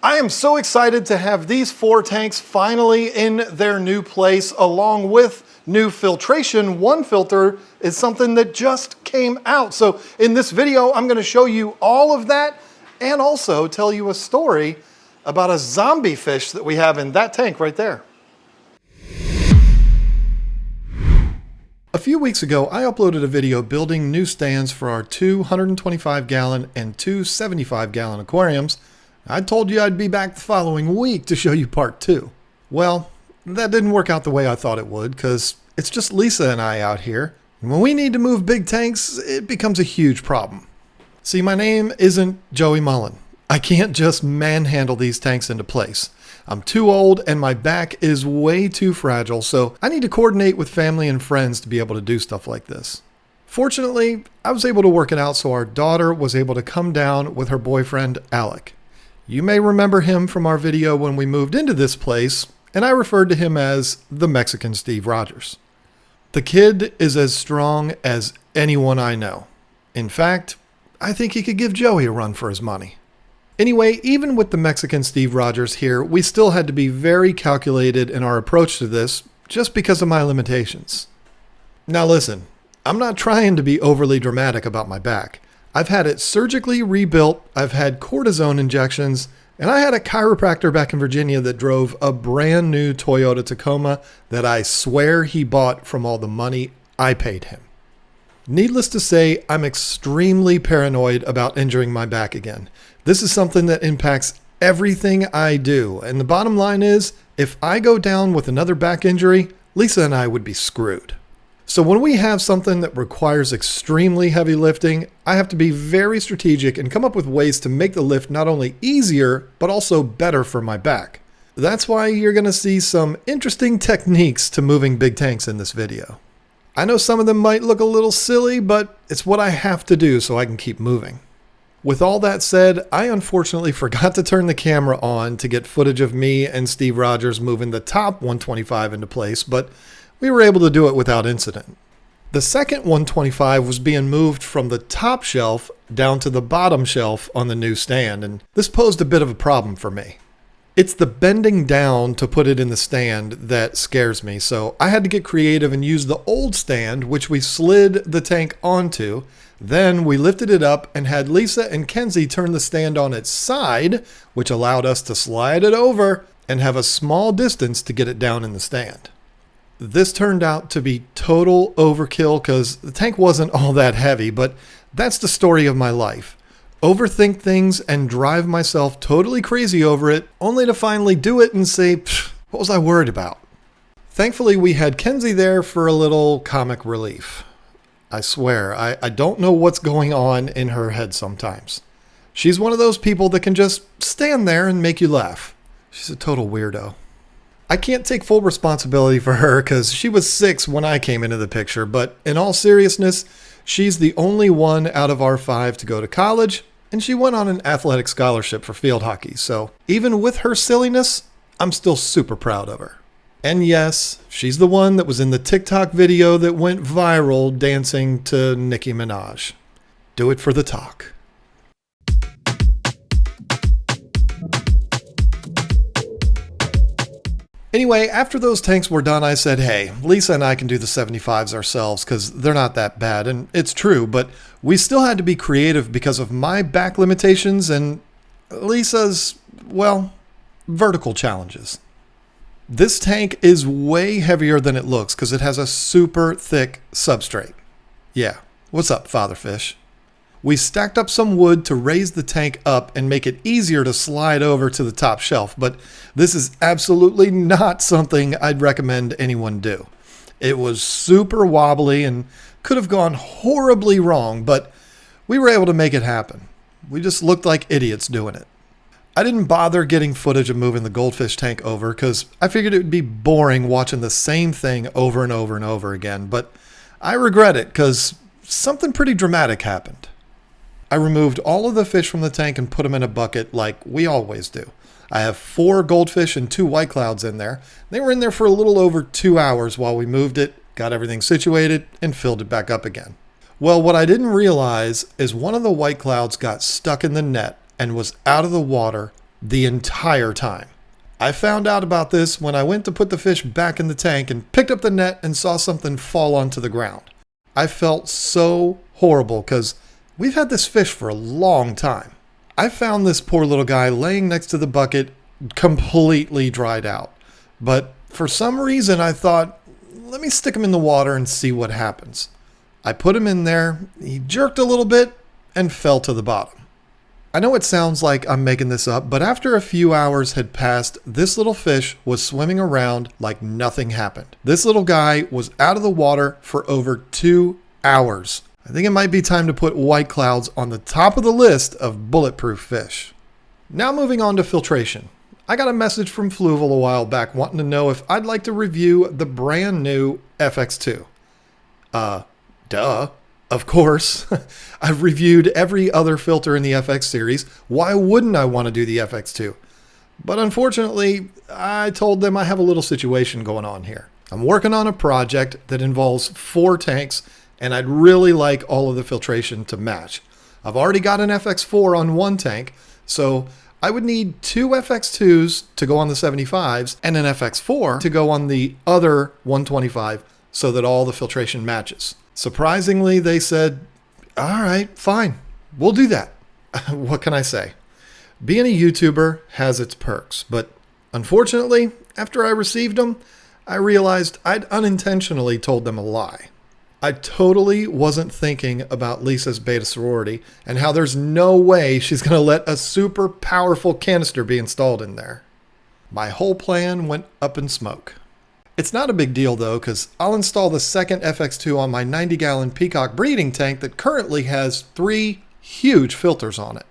I am so excited to have these 4 tanks finally in their new place, along with new filtration. One filter is something that just came out. So in this video, I'm going to show you all of that and also tell you a story about a zombie fish that we have in that tank right there. A few weeks ago, I uploaded a video building new stands for our 2 125-gallon and 2 75-gallon aquariums. I told you I'd be back the following week to show you part 2. Well, that didn't work out the way I thought it would, because it's just Lisa and I out here. And when we need to move big tanks, it becomes a huge problem. See, my name isn't Joey Mullen. I can't just manhandle these tanks into place. I'm too old and my back is way too fragile, so I need to coordinate with family and friends to be able to do stuff like this. Fortunately, I was able to work it out so our daughter was able to come down with her boyfriend, Alec. You may remember him from our video when we moved into this place, and I referred to him as the Mexican Steve Rogers. The kid is as strong as anyone I know. In fact, I think he could give Joey a run for his money. Anyway, even with the Mexican Steve Rogers here, we still had to be very calculated in our approach to this, just because of my limitations. Now listen, I'm not trying to be overly dramatic about my back. I've had it surgically rebuilt, I've had cortisone injections, and I had a chiropractor back in Virginia that drove a brand new Toyota Tacoma that I swear he bought from all the money I paid him. Needless to say, I'm extremely paranoid about injuring my back again. This is something that impacts everything I do, and the bottom line is, if I go down with another back injury, Lisa and I would be screwed. So when we have something that requires extremely heavy lifting, I have to be very strategic and come up with ways to make the lift not only easier, but also better for my back. That's why you're going to see some interesting techniques to moving big tanks in this video. I know some of them might look a little silly, but it's what I have to do so I can keep moving. With all that said, I unfortunately forgot to turn the camera on to get footage of me and Steve Rogers moving the top 125 into place, but we were able to do it without incident. The second 125 was being moved from the top shelf down to the bottom shelf on the new stand, and this posed a bit of a problem for me. It's the bending down to put it in the stand that scares me, so I had to get creative and use the old stand, which we slid the tank onto. Then we lifted it up and had Lisa and Kenzie turn the stand on its side, which allowed us to slide it over and have a small distance to get it down in the stand. This turned out to be total overkill because the tank wasn't all that heavy, but that's the story of my life. Overthink things and drive myself totally crazy over it, only to finally do it and say, what was I worried about? Thankfully, we had Kenzie there for a little comic relief. I swear, I don't know what's going on in her head sometimes. She's one of those people that can just stand there and make you laugh. She's a total weirdo. I can't take full responsibility for her because she was 6 when I came into the picture, but in all seriousness, she's the only one out of our 5 to go to college, and she went on an athletic scholarship for field hockey, so even with her silliness, I'm still super proud of her. And yes, she's the one that was in the TikTok video that went viral dancing to Nicki Minaj. Do it for the talk. Anyway, after those tanks were done, I said, hey, Lisa and I can do the 75s ourselves because they're not that bad. And it's true, but we still had to be creative because of my back limitations and Lisa's, well, vertical challenges. This tank is way heavier than it looks because it has a super thick substrate. Yeah, what's up, fatherfish? We stacked up some wood to raise the tank up and make it easier to slide over to the top shelf, but this is absolutely not something I'd recommend anyone do. It was super wobbly and could have gone horribly wrong, but we were able to make it happen. We just looked like idiots doing it. I didn't bother getting footage of moving the goldfish tank over because I figured it would be boring watching the same thing over and over and over again, but I regret it because something pretty dramatic happened. I removed all of the fish from the tank and put them in a bucket like we always do. I have 4 goldfish and 2 white clouds in there. They were in there for a little over 2 hours while we moved it, got everything situated, and filled it back up again. Well, what I didn't realize is one of the white clouds got stuck in the net and was out of the water the entire time. I found out about this when I went to put the fish back in the tank and picked up the net and saw something fall onto the ground. I felt so horrible because we've had this fish for a long time. I found this poor little guy laying next to the bucket, completely dried out. But for some reason I thought, let me stick him in the water and see what happens. I put him in there, he jerked a little bit and fell to the bottom. I know it sounds like I'm making this up, but after a few hours had passed, this little fish was swimming around like nothing happened. This little guy was out of the water for over 2 hours. I think it might be time to put white clouds on the top of the list of bulletproof fish. Now moving on to filtration. I got a message from Fluval a while back wanting to know if I'd like to review the brand new FX2. Duh. Of course. I've reviewed every other filter in the FX series. Why wouldn't I want to do the FX2? But unfortunately, I told them I have a little situation going on here. I'm working on a project that involves 4 tanks, and I'd really like all of the filtration to match. I've already got an FX4 on 1 tank, so I would need 2 FX2s to go on the 75s and an FX4 to go on the other 125 so that all the filtration matches. Surprisingly, they said, all right, fine, we'll do that. What can I say? Being a YouTuber has its perks, but unfortunately, after I received them, I realized I'd unintentionally told them a lie. I totally wasn't thinking about Lisa's beta sorority and how there's no way she's going to let a super powerful canister be installed in there. My whole plan went up in smoke. It's not a big deal though, because I'll install the second FX2 on my 90-gallon Peacock breeding tank that currently has 3 huge filters on it.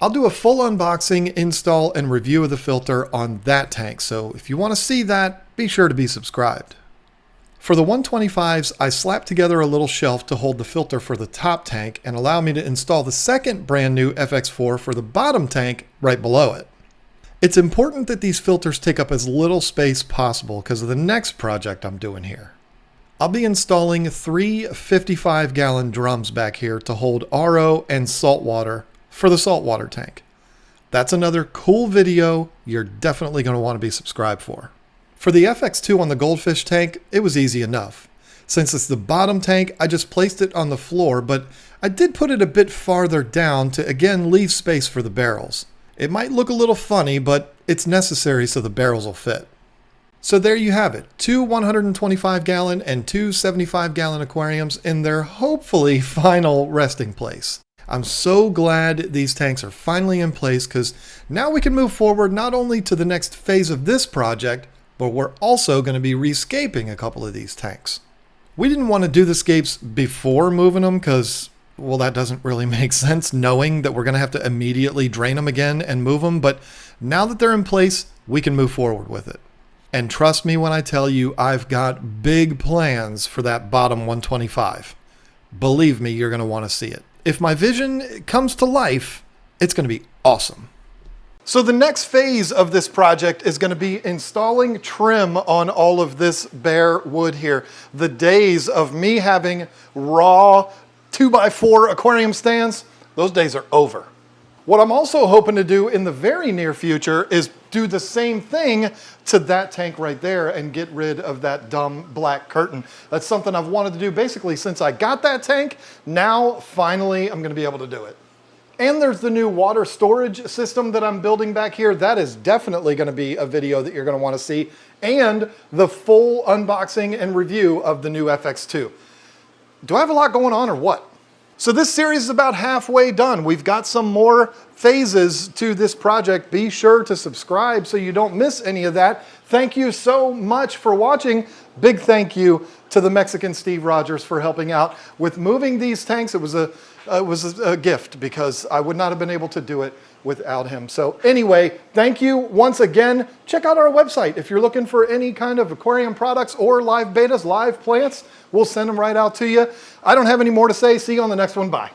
I'll do a full unboxing, install, and review of the filter on that tank, so if you want to see that, be sure to be subscribed. For the 125s, I slapped together a little shelf to hold the filter for the top tank and allow me to install the second brand new FX4 for the bottom tank right below it. It's important that these filters take up as little space possible because of the next project I'm doing here. I'll be installing 3 55-gallon drums back here to hold RO and salt water for the saltwater tank. That's another cool video you're definitely going to want to be subscribed for. For the FX2 on the goldfish tank, it was easy enough. Since it's the bottom tank, I just placed it on the floor, but I did put it a bit farther down to again leave space for the barrels. It might look a little funny, but it's necessary so the barrels will fit. So there you have it, 2 125-gallon and 2 75-gallon aquariums in their hopefully final resting place. I'm so glad these tanks are finally in place because now we can move forward not only to the next phase of this project, but we're also going to be rescaping a couple of these tanks. We didn't want to do the scapes before moving them because, well, that doesn't really make sense knowing that we're going to have to immediately drain them again and move them. But now that they're in place, we can move forward with it. And trust me when I tell you, I've got big plans for that bottom 125. Believe me, you're going to want to see it. If my vision comes to life, it's going to be awesome. So the next phase of this project is going to be installing trim on all of this bare wood here. The days of me having raw 2x4 aquarium stands, those days are over. What I'm also hoping to do in the very near future is do the same thing to that tank right there and get rid of that dumb black curtain. That's something I've wanted to do basically since I got that tank. Now, finally, I'm going to be able to do it. And there's the new water storage system that I'm building back here. That is definitely going to be a video that you're going to want to see. And the full unboxing and review of the new FX2. Do I have a lot going on or what? So this series is about halfway done. We've got some more phases to this project. Be sure to subscribe so you don't miss any of that. Thank you so much for watching. Big thank you to the Mexican Steve Rogers for helping out with moving these tanks. It was a gift because I would not have been able to do it without him. So anyway, thank you once again. Check out our website if you're looking for any kind of aquarium products or live betas, live plants. We'll send them right out to you. I don't have any more to say. See you on the next one. Bye.